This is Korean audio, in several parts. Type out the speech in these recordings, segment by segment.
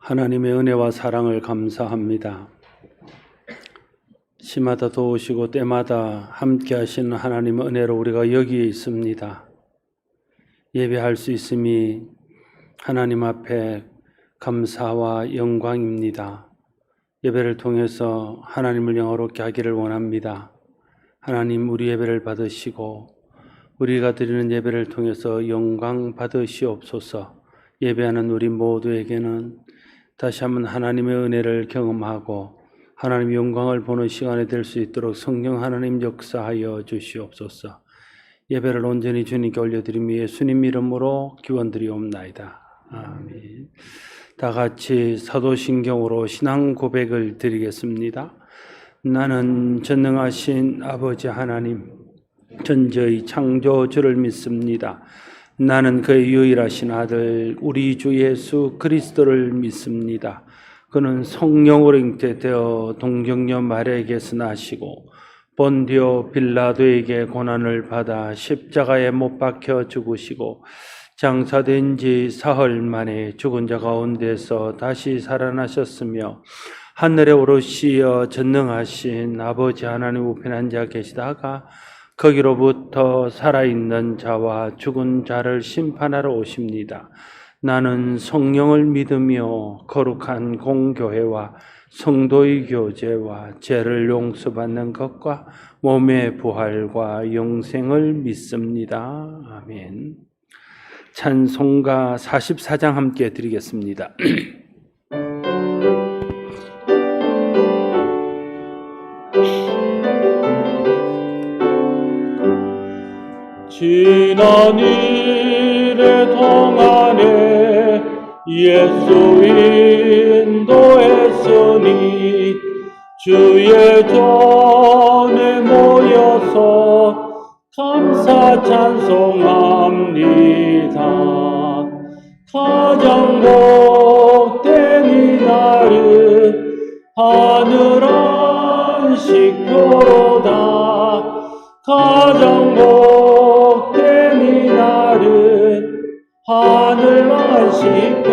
하나님의 은혜와 사랑을 감사합니다. 시마다 도우시고 때마다 함께 하시는 하나님의 은혜로 우리가 여기에 있습니다. 예배할 수 있음이 하나님 앞에 감사와 영광입니다. 예배를 통해서 하나님을 영화롭게 하기를 원합니다. 하나님, 우리 예배를 받으시고 우리가 드리는 예배를 통해서 영광 받으시옵소서. 예배하는 우리 모두에게는 다시 한번 하나님의 은혜를 경험하고 하나님의 영광을 보는 시간이 될 수 있도록 성령 하나님 역사하여 주시옵소서. 예배를 온전히 주님께 올려드리며 예수님 이름으로 기원드리옵나이다. 아멘. 다 같이 사도신경으로 신앙 고백을 드리겠습니다. 나는 전능하신 아버지 하나님, 전저의 창조주를 믿습니다. 나는 그의 유일하신 아들 우리 주 예수 그리스도를 믿습니다. 그는 성령으로 잉태되어 동정녀 마리아에게서 나시고 본디오 빌라도에게 고난을 받아 십자가에 못 박혀 죽으시고 장사된 지 사흘 만에 죽은 자 가운데서 다시 살아나셨으며 하늘에 오르시어 전능하신 아버지 하나님 우편에 앉아 계시다가 거기로부터 살아있는 자와 죽은 자를 심판하러 오십니다. 나는 성령을 믿으며 거룩한 공교회와 성도의 교제와 죄를 용서받는 것과 몸의 부활과 영생을 믿습니다. 아멘. 찬송가 44장 함께 드리겠습니다. 지난 일의 동안에 예수 인도했으니 주의 전에 모여서 감사 찬송합니다. 가장 복된 이날은 하늘 안식표로다. 가장 복된 이날은 하늘 안식표로다.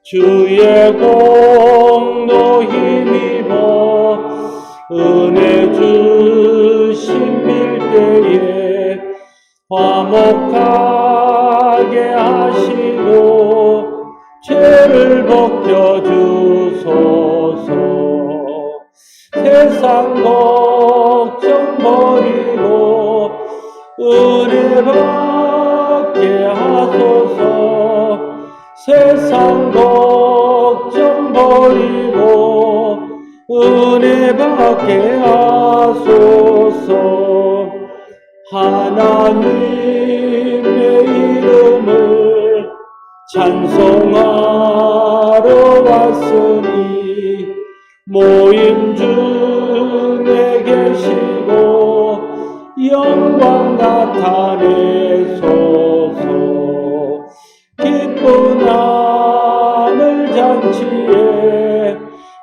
주의 공로 힘입어 은혜 주신 빌때에 화목하게 하시고 죄를 벗겨주소서. 세상 걱정 버리고 은혜 받게 하소서. 세상 걱정 버리고 은혜 받게 하소서. 하나님의 이름을 찬송하러 왔으니 모임 중에 계시고 영광 나타내소서. 기쁜 하늘 잔치에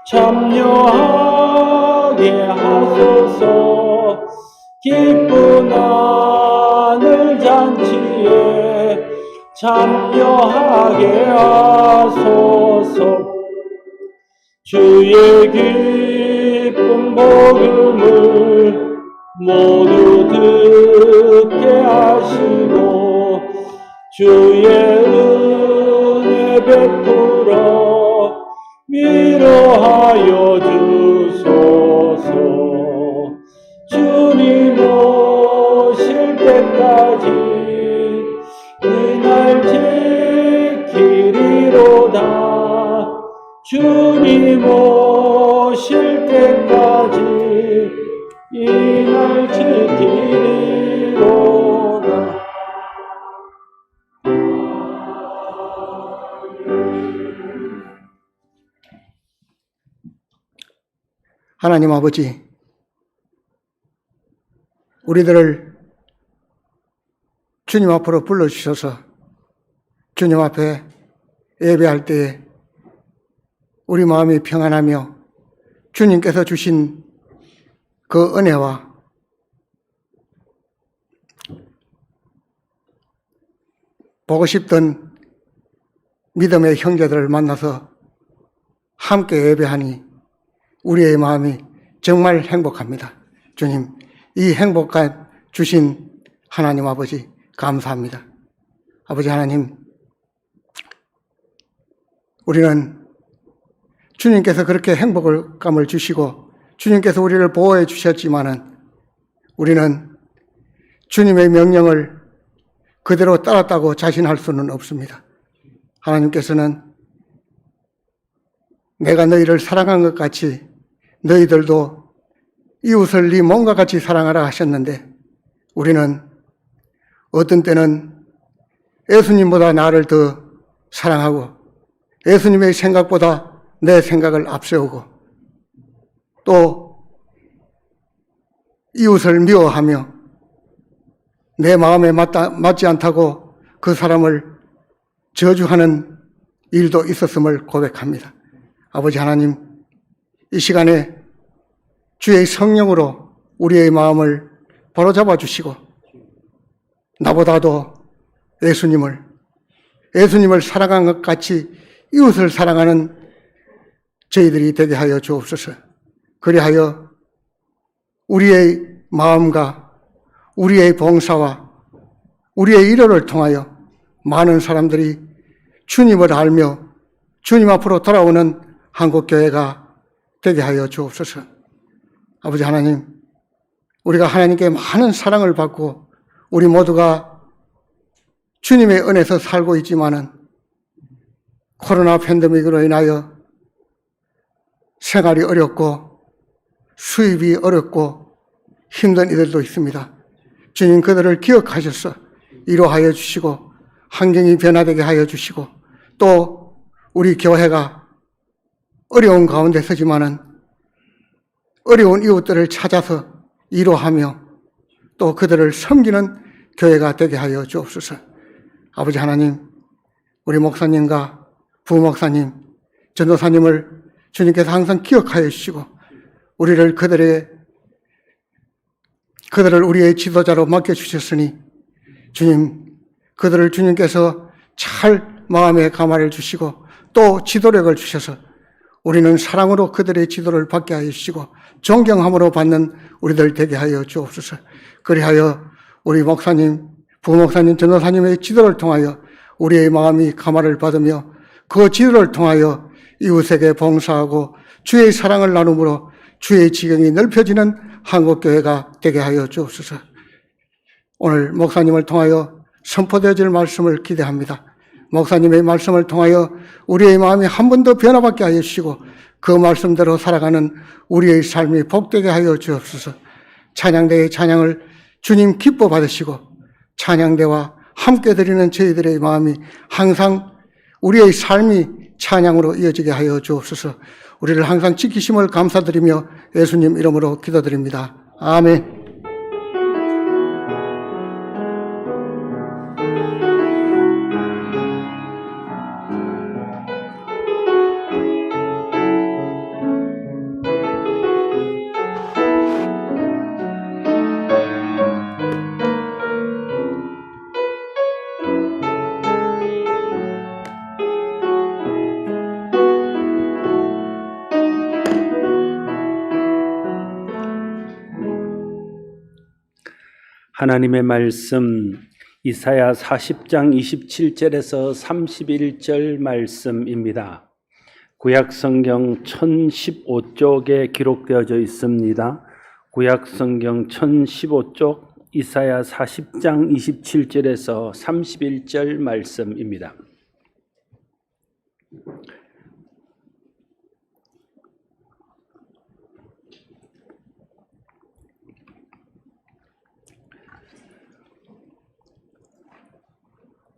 참여하게 하소서. 기쁜 하늘 잔치에 참여하게 하소서. 주의 기쁜 복음을 모두 듣게 하시고 주의 은혜 베풀어 위로하여 주소서. 주님 오실 때까지 이날 지키리로다. 주님 오실 때까지 이날 지키리로다. 하나님 아버지, 우리들을 주님 앞으로 불러주셔서 주님 앞에 예배할 때에 우리 마음이 평안하며 주님께서 주신 그 은혜와 보고 싶던 믿음의 형제들을 만나서 함께 예배하니 우리의 마음이 정말 행복합니다. 주님, 이 행복감 주신 하나님 아버지 감사합니다. 아버지 하나님, 우리는 주님께서 그렇게 행복감을 주시고 주님께서 우리를 보호해 주셨지만은 우리는 주님의 명령을 그대로 따랐다고 자신할 수는 없습니다. 하나님께서는 내가 너희를 사랑한 것 같이 너희들도 이웃을 네 몸과 같이 사랑하라 하셨는데 우리는 어떤 때는 예수님보다 나를 더 사랑하고 예수님의 생각보다 내 생각을 앞세우고 또 이웃을 미워하며 내 마음에 맞지 않다고 그 사람을 저주하는 일도 있었음을 고백합니다. 아버지 하나님, 이 시간에 주의 성령으로 우리의 마음을 바로잡아 주시고 나보다도 예수님을 사랑한 것 같이 이웃을 사랑하는 저희들이 되게 하여 주옵소서. 그리하여 우리의 마음과 우리의 봉사와 우리의 일호를 통하여 많은 사람들이 주님을 알며 주님 앞으로 돌아오는 한국교회가 되게 하여 주옵소서. 아버지 하나님, 우리가 하나님께 많은 사랑을 받고 우리 모두가 주님의 은혜에서 살고 있지만은 코로나 팬데믹으로 인하여 생활이 어렵고 수입이 어렵고 힘든 이들도 있습니다. 주님 그들을 기억하셔서 위로하여 주시고 환경이 변화되게 하여 주시고 또 우리 교회가 어려운 가운데 서지만은 어려운 이웃들을 찾아서 위로하며 또 그들을 섬기는 교회가 되게 하여 주옵소서. 아버지 하나님, 우리 목사님과 부목사님, 전도사님을 주님께서 항상 기억하여 주시고 우리를 그들을 우리의 지도자로 맡겨주셨으니 주님, 그들을 주님께서 잘 마음에 감화를 주시고 또 지도력을 주셔서 우리는 사랑으로 그들의 지도를 받게 하여 주시고 존경함으로 받는 우리들 되게 하여 주옵소서. 그리하여 우리 목사님, 부목사님, 전도사님의 지도를 통하여 우리의 마음이 감화를 받으며 그 지도를 통하여 이웃에게 봉사하고 주의 사랑을 나눔으로 주의 지경이 넓혀지는 한국교회가 되게 하여 주옵소서. 오늘 목사님을 통하여 선포되어질 말씀을 기대합니다. 목사님의 말씀을 통하여 우리의 마음이 한 번 더 변화받게 하여 주시고 그 말씀대로 살아가는 우리의 삶이 복되게 하여 주옵소서. 찬양대의 찬양을 주님 기뻐 받으시고 찬양대와 함께 드리는 저희들의 마음이 항상 우리의 삶이 찬양으로 이어지게 하여 주옵소서. 우리를 항상 지키심을 감사드리며 예수님 이름으로 기도드립니다. 아멘. 하나님의 말씀 이사야 40장 27절에서 31절 말씀입니다. 구약성경 1015쪽에 기록되어져 있습니다. 구약성경 1015쪽 이사야 40장 27절에서 31절 말씀입니다.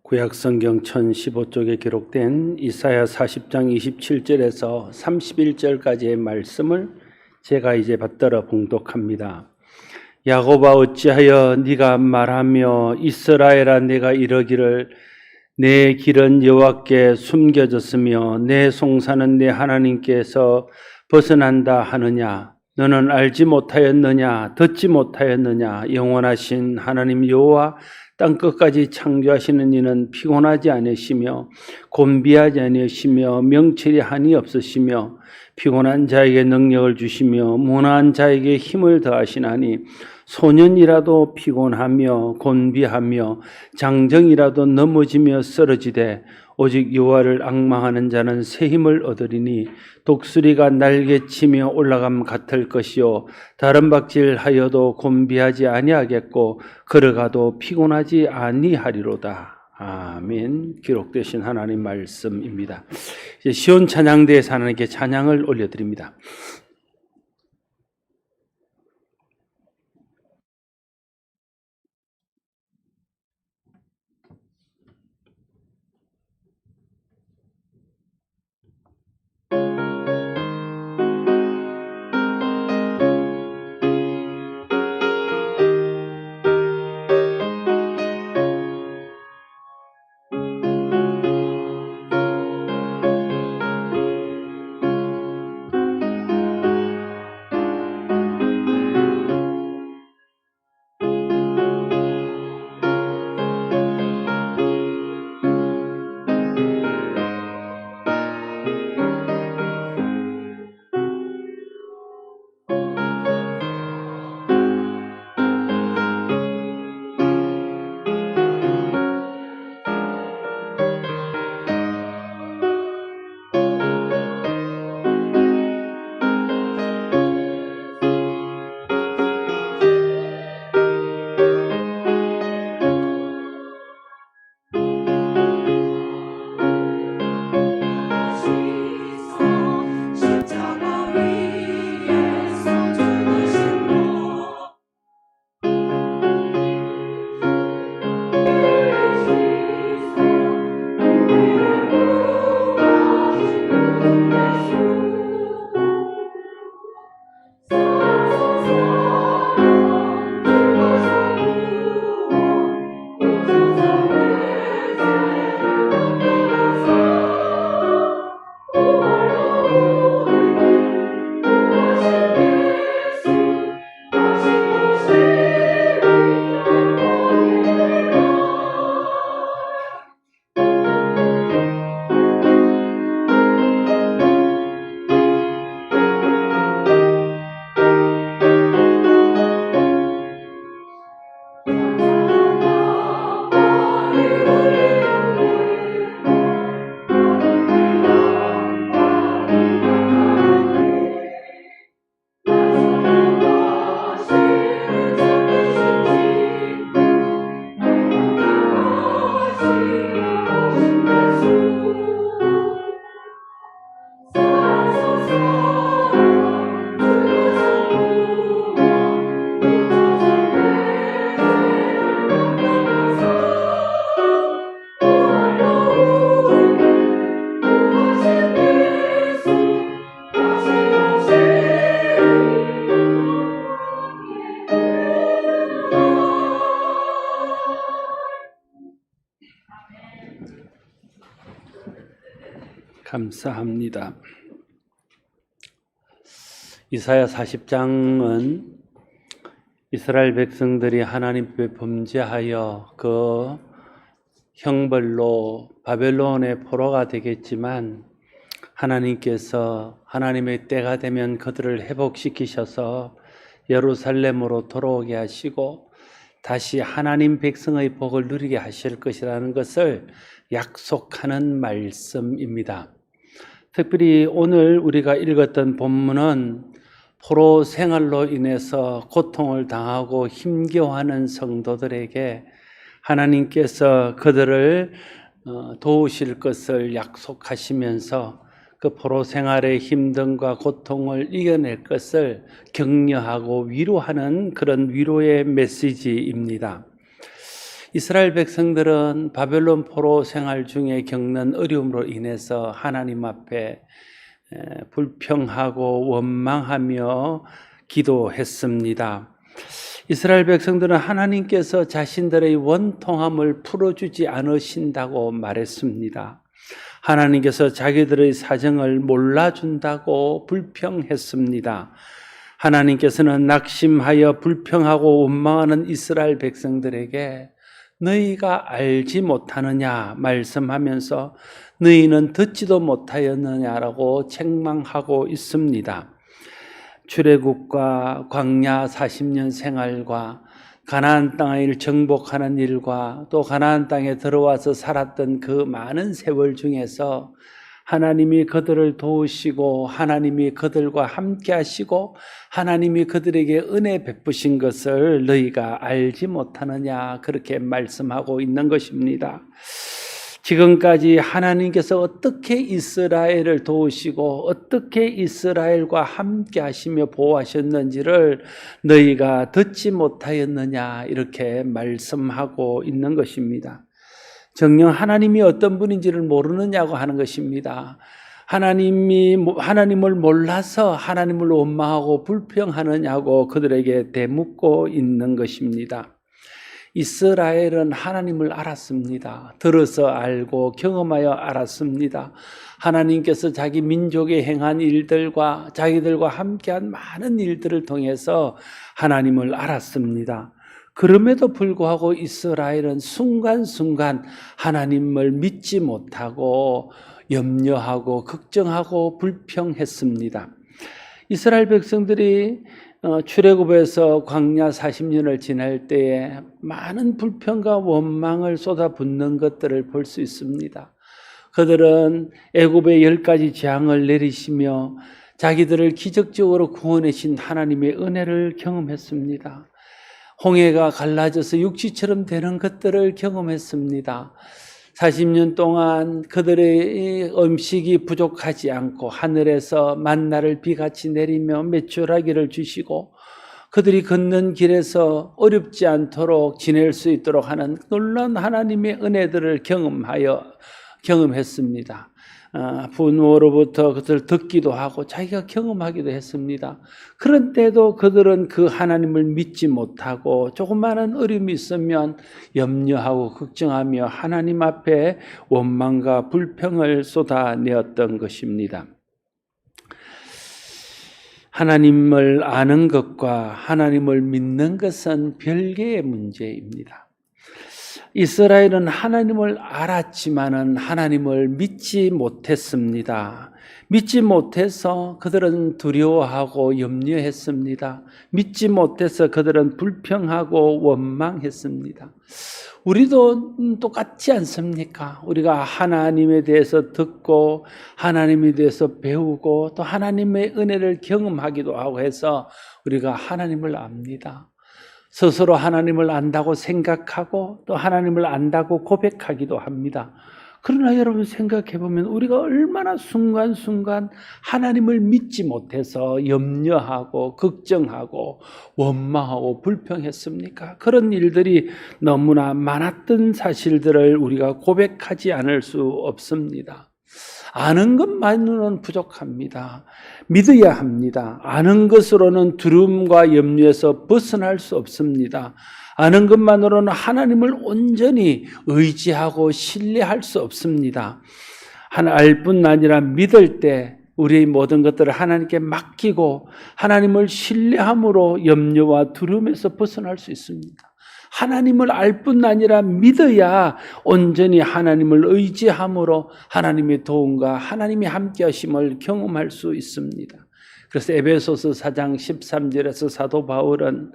구약성경 1015쪽에 기록된 이사야 40장 27절에서 31절까지의 말씀을 제가 이제 받들어 봉독합니다. 야곱아 어찌하여 네가 말하며 이스라엘아 내가 이러기를 내 길은 여호와께 숨겨졌으며 내 송사는 내 하나님께서 벗어난다 하느냐. 너는 알지 못하였느냐 듣지 못하였느냐 영원하신 하나님 여호와 땅끝까지 창조하시는 이는 피곤하지 않으시며 곤비하지 않으시며 명철이 한이 없으시며 피곤한 자에게 능력을 주시며 무난한 자에게 힘을 더하시나니 소년이라도 피곤하며 곤비하며 장정이라도 넘어지며 쓰러지되 오직 여호와를 앙망하는 자는 새 힘을 얻으리니 독수리가 날개치며 올라감 같을 것이요 다른 박질하여도 곤비하지 아니하겠고 걸어가도 피곤하지 아니하리로다. 아멘. 기록되신 하나님 말씀입니다. 이제 시온 찬양대에서 하나님께 찬양을 올려드립니다. 감사합니다. 이사야 40장은 이스라엘 백성들이 하나님 앞에 범죄하여 그 형벌로 바벨론의 포로가 되겠지만 하나님께서 하나님의 때가 되면 그들을 회복시키셔서 예루살렘으로 돌아오게 하시고 다시 하나님 백성의 복을 누리게 하실 것이라는 것을 약속하는 말씀입니다. 특별히 오늘 우리가 읽었던 본문은 포로 생활로 인해서 고통을 당하고 힘겨워하는 성도들에게 하나님께서 그들을 도우실 것을 약속하시면서 그 포로 생활의 힘듦과 고통을 이겨낼 것을 격려하고 위로하는 그런 위로의 메시지입니다. 이스라엘 백성들은 바벨론 포로 생활 중에 겪는 어려움으로 인해서 하나님 앞에 불평하고 원망하며 기도했습니다. 이스라엘 백성들은 하나님께서 자신들의 원통함을 풀어주지 않으신다고 말했습니다. 하나님께서 자기들의 사정을 몰라준다고 불평했습니다. 하나님께서는 낙심하여 불평하고 원망하는 이스라엘 백성들에게 너희가 알지 못하느냐 말씀하면서 너희는 듣지도 못하였느냐라고 책망하고 있습니다. 출애굽과 광야 40년 생활과 가나안 땅을 정복하는 일과 또 가나안 땅에 들어와서 살았던 그 많은 세월 중에서 하나님이 그들을 도우시고 하나님이 그들과 함께 하시고 하나님이 그들에게 은혜 베푸신 것을 너희가 알지 못하느냐 그렇게 말씀하고 있는 것입니다. 지금까지 하나님께서 어떻게 이스라엘을 도우시고 어떻게 이스라엘과 함께 하시며 보호하셨는지를 너희가 듣지 못하였느냐 이렇게 말씀하고 있는 것입니다. 정녕 하나님이 어떤 분인지를 모르느냐고 하는 것입니다. 하나님을 몰라서 하나님을 원망하고 불평하느냐고 그들에게 대묻고 있는 것입니다. 이스라엘은 하나님을 알았습니다. 들어서 알고 경험하여 알았습니다. 하나님께서 자기 민족에 행한 일들과 자기들과 함께한 많은 일들을 통해서 하나님을 알았습니다. 그럼에도 불구하고 이스라엘은 순간순간 하나님을 믿지 못하고 염려하고 걱정하고 불평했습니다. 이스라엘 백성들이 출애굽에서 광야 40년을 지날 때에 많은 불평과 원망을 쏟아붓는 것들을 볼 수 있습니다. 그들은 애굽의 10가지 재앙을 내리시며 자기들을 기적적으로 구원하신 하나님의 은혜를 경험했습니다. 홍해가 갈라져서 육지처럼 되는 것들을 경험했습니다. 40년 동안 그들의 음식이 부족하지 않고 하늘에서 만나를 비같이 내리며 메추라기를 주시고 그들이 걷는 길에서 어렵지 않도록 지낼 수 있도록 하는 놀라운 하나님의 은혜들을 경험했습니다. 부모로부터 그것을 듣기도 하고 자기가 경험하기도 했습니다. 그런데도 그들은 그 하나님을 믿지 못하고 조그마한 어려움이 있으면 염려하고 걱정하며 하나님 앞에 원망과 불평을 쏟아내었던 것입니다. 하나님을 아는 것과 하나님을 믿는 것은 별개의 문제입니다. 이스라엘은 하나님을 알았지만은 하나님을 믿지 못했습니다. 믿지 못해서 그들은 두려워하고 염려했습니다. 믿지 못해서 그들은 불평하고 원망했습니다. 우리도 똑같지 않습니까? 우리가 하나님에 대해서 듣고 하나님에 대해서 배우고 또 하나님의 은혜를 경험하기도 하고 해서 우리가 하나님을 압니다. 스스로 하나님을 안다고 생각하고 또 하나님을 안다고 고백하기도 합니다. 그러나 여러분 생각해 보면 우리가 얼마나 순간순간 하나님을 믿지 못해서 염려하고 걱정하고 원망하고 불평했습니까? 그런 일들이 너무나 많았던 사실들을 우리가 고백하지 않을 수 없습니다. 아는 것만으로는 부족합니다. 믿어야 합니다. 아는 것으로는 두려움과 염려에서 벗어날 수 없습니다. 아는 것만으로는 하나님을 온전히 의지하고 신뢰할 수 없습니다. 알 뿐 아니라 믿을 때 우리의 모든 것들을 하나님께 맡기고 하나님을 신뢰함으로 염려와 두려움에서 벗어날 수 있습니다. 하나님을 알 뿐 아니라 믿어야 온전히 하나님을 의지함으로 하나님의 도움과 하나님의 함께 하심을 경험할 수 있습니다. 그래서 에베소서 4장 13절에서 사도 바울은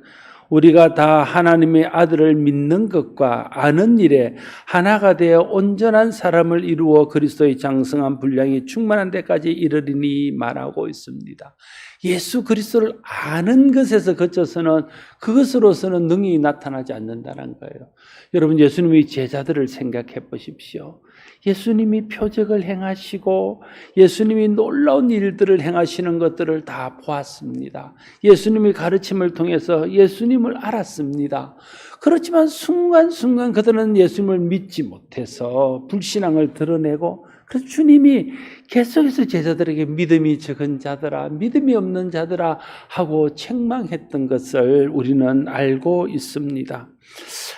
우리가 다 하나님의 아들을 믿는 것과 아는 일에 하나가 되어 온전한 사람을 이루어 그리스도의 장성한 분량이 충만한 데까지 이르리니 말하고 있습니다. 예수 그리스도를 아는 것에서 그쳐서는 그것으로서는 능히 나타나지 않는다는 거예요. 여러분 예수님의 제자들을 생각해 보십시오. 예수님이 표적을 행하시고 예수님이 놀라운 일들을 행하시는 것들을 다 보았습니다. 예수님의 가르침을 통해서 예수님을 알았습니다. 그렇지만 순간순간 그들은 예수님을 믿지 못해서 불신앙을 드러내고 그래서 주님이 계속해서 제자들에게 믿음이 적은 자들아, 믿음이 없는 자들아 하고 책망했던 것을 우리는 알고 있습니다.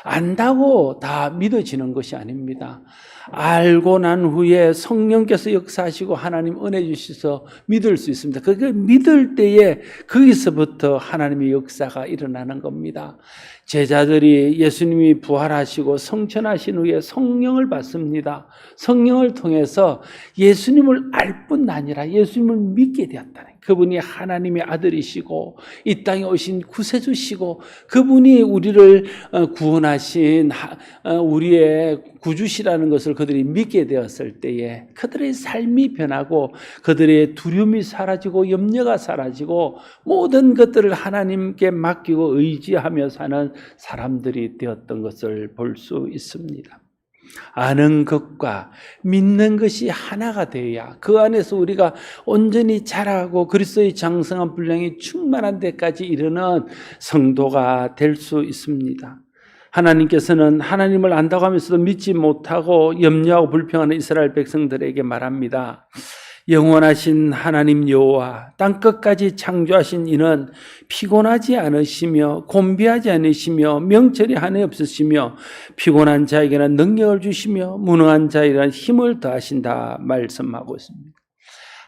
안다고 다 믿어지는 것이 아닙니다. 알고 난 후에 성령께서 역사하시고 하나님 은혜 주셔서 믿을 수 있습니다. 그게 믿을 때에 거기서부터 하나님의 역사가 일어나는 겁니다. 제자들이 예수님이 부활하시고 성천하신 후에 성령을 받습니다. 성령을 통해서 예수님을 알 뿐 아니라 예수님을 믿게 되었다는, 그분이 하나님의 아들이시고 이 땅에 오신 구세주시고 그분이 우리를 구원하신 우리의 구주시라는 것을 그들이 믿게 되었을 때에 그들의 삶이 변하고 그들의 두려움이 사라지고 염려가 사라지고 모든 것들을 하나님께 맡기고 의지하며 사는 사람들이 되었던 것을 볼 수 있습니다. 아는 것과 믿는 것이 하나가 되어야 그 안에서 우리가 온전히 자라고 그리스도의 장성한 분량이 충만한 데까지 이르는 성도가 될 수 있습니다. 하나님께서는 하나님을 안다고 하면서도 믿지 못하고 염려하고 불평하는 이스라엘 백성들에게 말합니다. 영원하신 하나님 여호와 땅끝까지 창조하신 이는 피곤하지 않으시며 곤비하지 않으시며 명철이 한이 없으시며 피곤한 자에게는 능력을 주시며 무능한 자에게는 힘을 더하신다 말씀하고 있습니다.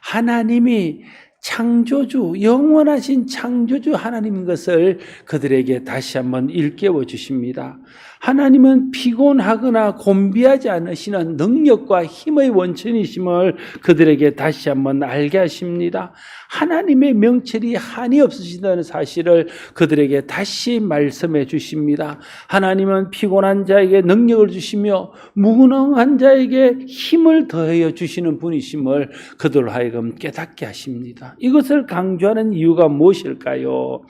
하나님이 창조주, 영원하신 창조주 하나님인 것을 그들에게 다시 한번 일깨워 주십니다. 하나님은 피곤하거나 곤비하지 않으시는 능력과 힘의 원천이심을 그들에게 다시 한번 알게 하십니다. 하나님의 명철이 한이 없으시다는 사실을 그들에게 다시 말씀해 주십니다. 하나님은 피곤한 자에게 능력을 주시며 무능한 자에게 힘을 더하여 주시는 분이심을 그들 하여금 깨닫게 하십니다. 이것을 강조하는 이유가 무엇일까요?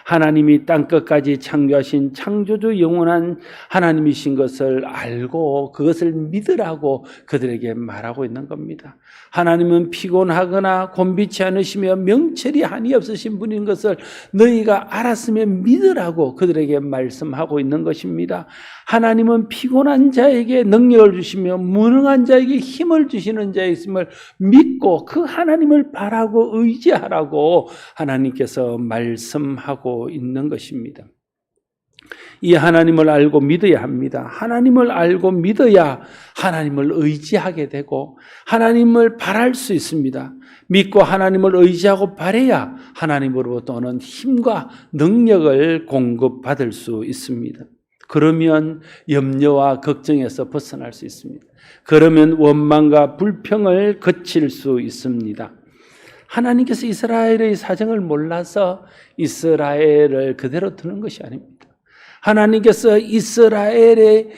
하나님이 땅끝까지 창조하신 창조주 영원한 하나님이신 것을 알고 그것을 믿으라고 그들에게 말하고 있는 겁니다. 하나님은 피곤하거나 곤비치 않으시며 명철이 한이 없으신 분인 것을 너희가 알았으면 믿으라고 그들에게 말씀하고 있는 것입니다. 하나님은 피곤한 자에게 능력을 주시며 무능한 자에게 힘을 주시는 자이심을 믿고 그 하나님을 바라고 의지하라고 하나님께서 말씀하고 있는 것입니다. 이 하나님을 알고 믿어야 합니다. 하나님을 알고 믿어야 하나님을 의지하게 되고 하나님을 바랄 수 있습니다. 믿고 하나님을 의지하고 바라야 하나님으로부터 오는 힘과 능력을 공급받을 수 있습니다. 그러면 염려와 걱정에서 벗어날 수 있습니다. 그러면 원망과 불평을 거칠 수 있습니다. 하나님께서 이스라엘의 사정을 몰라서 이스라엘을 그대로 두는 것이 아닙니다. 하나님께서 이스라엘의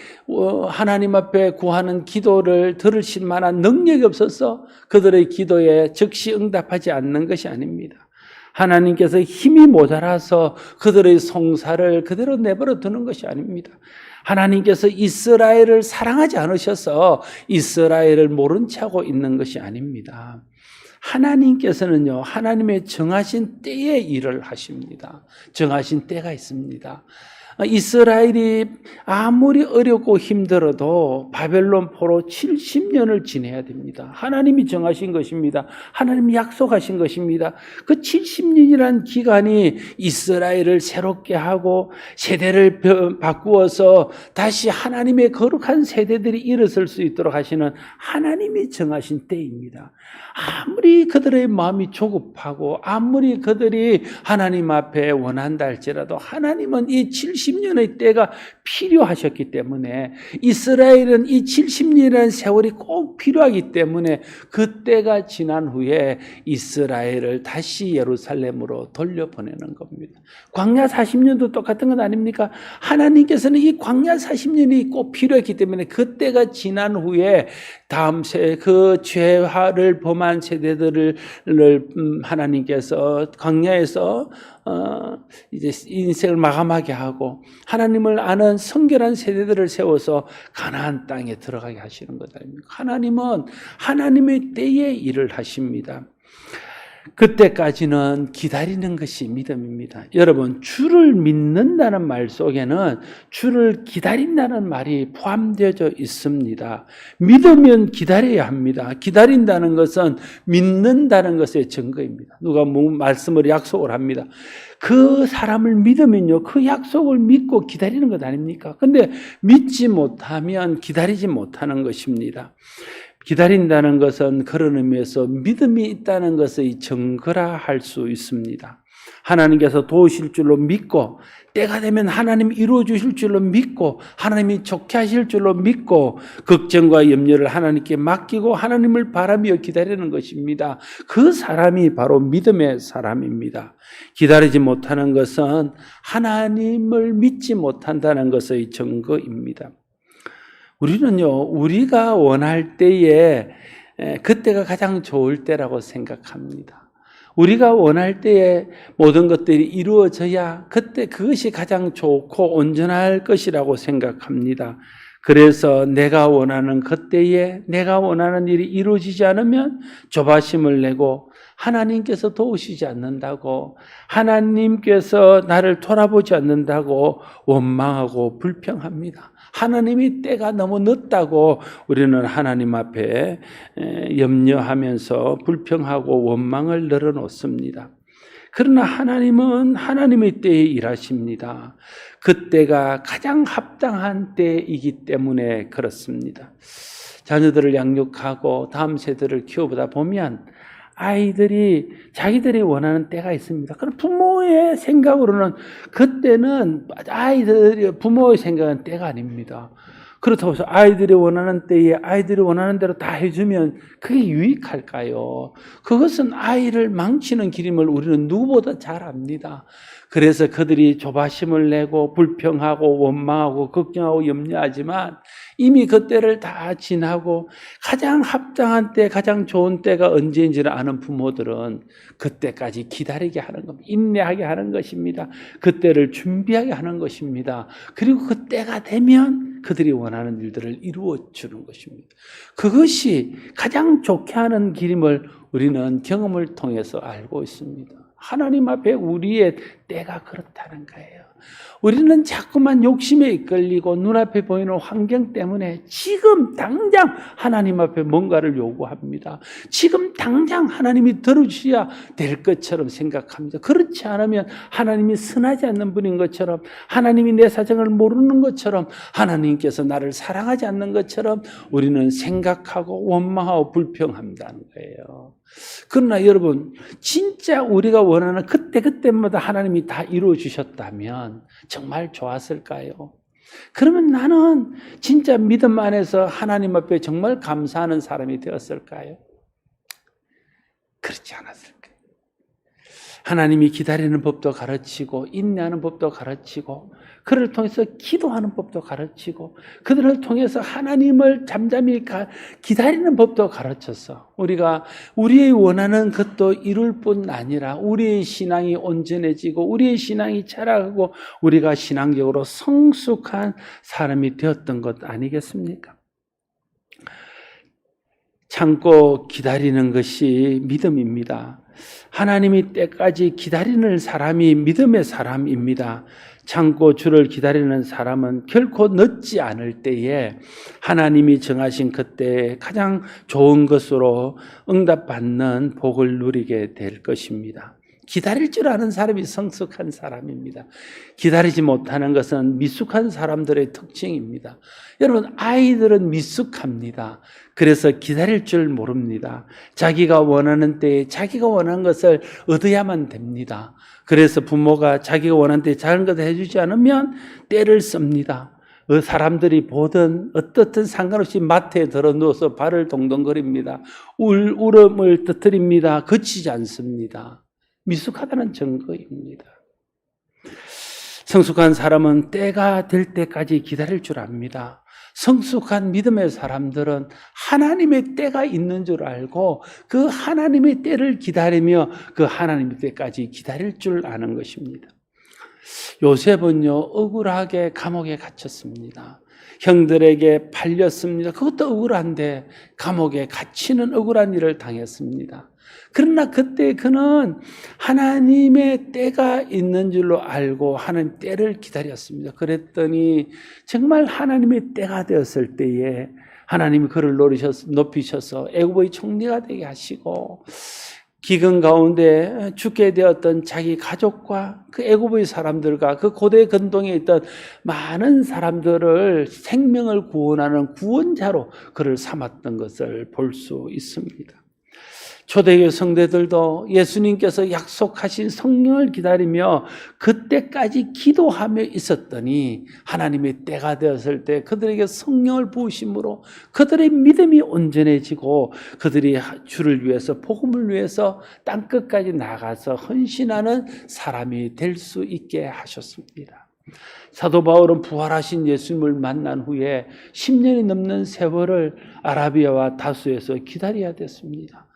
하나님 앞에 구하는 기도를 들으실 만한 능력이 없어서 그들의 기도에 즉시 응답하지 않는 것이 아닙니다. 하나님께서 힘이 모자라서 그들의 송사를 그대로 내버려 두는 것이 아닙니다. 하나님께서 이스라엘을 사랑하지 않으셔서 이스라엘을 모른 채 하고 있는 것이 아닙니다. 하나님께서는요, 하나님의 정하신 때에 일을 하십니다. 정하신 때가 있습니다. 이스라엘이 아무리 어렵고 힘들어도 바벨론 포로 70년을 지내야 됩니다. 하나님이 정하신 것입니다. 하나님이 약속하신 것입니다. 그 70년이라는 기간이 이스라엘을 새롭게 하고 세대를 바꾸어서 다시 하나님의 거룩한 세대들이 일어설 수 있도록 하시는 하나님이 정하신 때입니다. 아무리 그들의 마음이 조급하고 아무리 그들이 하나님 앞에 원한다 할지라도 하나님은 이 70년의 때가 필요하셨기 때문에 이스라엘은 이 70년이라는 세월이 꼭 필요하기 때문에 그 때가 지난 후에 이스라엘을 다시 예루살렘으로 돌려보내는 겁니다. 광야 40년도 똑같은 건 아닙니까? 하나님께서는 이 광야 40년이 꼭 필요했기 때문에 그 때가 지난 후에 다음 그 죄화를 범한 세대들을 하나님께서 광야에서 이제 인생을 마감하게 하고 하나님을 아는 성결한 세대들을 세워서 가나안 땅에 들어가게 하시는 것 아닙니까? 하나님은 하나님의 때에 일을 하십니다. 그때까지는 기다리는 것이 믿음입니다. 여러분, 주를 믿는다는 말 속에는 주를 기다린다는 말이 포함되어 있습니다. 믿으면 기다려야 합니다. 기다린다는 것은 믿는다는 것의 증거입니다. 누가 말씀을 약속을 합니다. 그 사람을 믿으면요, 그 약속을 믿고 기다리는 것 아닙니까? 근데 믿지 못하면 기다리지 못하는 것입니다. 기다린다는 것은 그런 의미에서 믿음이 있다는 것의 증거라 할 수 있습니다. 하나님께서 도우실 줄로 믿고, 때가 되면 하나님이 이루어 주실 줄로 믿고, 하나님이 좋게 하실 줄로 믿고, 걱정과 염려를 하나님께 맡기고 하나님을 바라며 기다리는 것입니다. 그 사람이 바로 믿음의 사람입니다. 기다리지 못하는 것은 하나님을 믿지 못한다는 것의 증거입니다. 우리는요, 우리가 원할 때에 그때가 가장 좋을 때라고 생각합니다. 우리가 원할 때에 모든 것들이 이루어져야 그때 그것이 가장 좋고 온전할 것이라고 생각합니다. 그래서 내가 원하는 그때에 내가 원하는 일이 이루어지지 않으면 조바심을 내고 하나님께서 도우시지 않는다고, 하나님께서 나를 돌아보지 않는다고 원망하고 불평합니다. 하나님이 때가 너무 늦다고 우리는 하나님 앞에 염려하면서 불평하고 원망을 늘어놓습니다. 그러나 하나님은 하나님의 때에 일하십니다. 그때가 가장 합당한 때이기 때문에 그렇습니다. 자녀들을 양육하고 다음 세대를 키워보다 보면 아이들이 자기들이 원하는 때가 있습니다. 그럼 부모의 생각으로는 그때는 부모의 생각은 때가 아닙니다. 그렇다고 해서 아이들이 원하는 때에 아이들이 원하는 대로 다 해주면 그게 유익할까요? 그것은 아이를 망치는 길임을 우리는 누구보다 잘 압니다. 그래서 그들이 조바심을 내고 불평하고 원망하고 걱정하고 염려하지만 이미 그때를 다 지나고 가장 합당한 때, 가장 좋은 때가 언제인지를 아는 부모들은 그때까지 기다리게 하는 겁니다. 인내하게 하는 것입니다. 그때를 준비하게 하는 것입니다. 그리고 그때가 되면 그들이 원하는 일들을 이루어 주는 것입니다. 그것이 가장 좋게 하는 길임을 우리는 경험을 통해서 알고 있습니다. 하나님 앞에 우리의 때가 그렇다는 거예요. 우리는 자꾸만 욕심에 이끌리고 눈앞에 보이는 환경 때문에 지금 당장 하나님 앞에 뭔가를 요구합니다. 지금 당장 하나님이 들어주셔야 될 것처럼 생각합니다. 그렇지 않으면 하나님이 선하지 않는 분인 것처럼, 하나님이 내 사정을 모르는 것처럼, 하나님께서 나를 사랑하지 않는 것처럼 우리는 생각하고 원망하고 불평한다는 거예요. 그러나 여러분, 진짜 우리가 원하는 그때마다 하나님이 다 이루어 주셨다면 정말 좋았을까요? 그러면 나는 진짜 믿음 안에서 하나님 앞에 정말 감사하는 사람이 되었을까요? 그렇지 않았을까요? 하나님이 기다리는 법도 가르치고 인내하는 법도 가르치고 그를 통해서 기도하는 법도 가르치고 그들을 통해서 하나님을 잠잠히 기다리는 법도 가르쳤어. 우리가 우리의 원하는 것도 이룰 뿐 아니라 우리의 신앙이 온전해지고 우리의 신앙이 자라고 우리가 신앙적으로 성숙한 사람이 되었던 것 아니겠습니까? 참고 기다리는 것이 믿음입니다. 하나님이 때까지 기다리는 사람이 믿음의 사람입니다. 참고 주를 기다리는 사람은 결코 늦지 않을 때에 하나님이 정하신 그때에 가장 좋은 것으로 응답받는 복을 누리게 될 것입니다. 기다릴 줄 아는 사람이 성숙한 사람입니다. 기다리지 못하는 것은 미숙한 사람들의 특징입니다. 여러분, 아이들은 미숙합니다. 그래서 기다릴 줄 모릅니다. 자기가 원하는 때에 자기가 원하는 것을 얻어야만 됩니다. 그래서 부모가 자기가 원하는 때에 작은 것을 해주지 않으면 때를 씁니다. 사람들이 보든 어떻든 상관없이 마트에 들어 누워서 발을 동동거립니다. 울음을 터뜨립니다. 그치지 않습니다. 미숙하다는 증거입니다. 성숙한 사람은 때가 될 때까지 기다릴 줄 압니다. 성숙한 믿음의 사람들은 하나님의 때가 있는 줄 알고 그 하나님의 때를 기다리며 그 하나님의 때까지 기다릴 줄 아는 것입니다. 요셉은요, 억울하게 감옥에 갇혔습니다. 형들에게 팔렸습니다. 그것도 억울한데 감옥에 갇히는 억울한 일을 당했습니다. 그러나 그때 그는 하나님의 때가 있는 줄로 알고 하나님 때를 기다렸습니다. 그랬더니 정말 하나님의 때가 되었을 때에 하나님이 그를 높이셔서 애굽의 총리가 되게 하시고 기근 가운데 죽게 되었던 자기 가족과 그 애굽의 사람들과 그 고대 근동에 있던 많은 사람들을 생명을 구원하는 구원자로 그를 삼았던 것을 볼 수 있습니다. 초대교회 성도들도 예수님께서 약속하신 성령을 기다리며 그때까지 기도하며 있었더니 하나님의 때가 되었을 때 그들에게 성령을 부으심으로 그들의 믿음이 온전해지고 그들이 주를 위해서 복음을 위해서 땅끝까지 나가서 헌신하는 사람이 될 수 있게 하셨습니다. 사도 바울은 부활하신 예수님을 만난 후에 10년이 넘는 세월을 아라비아와 다수에서 기다려야 됐습니다.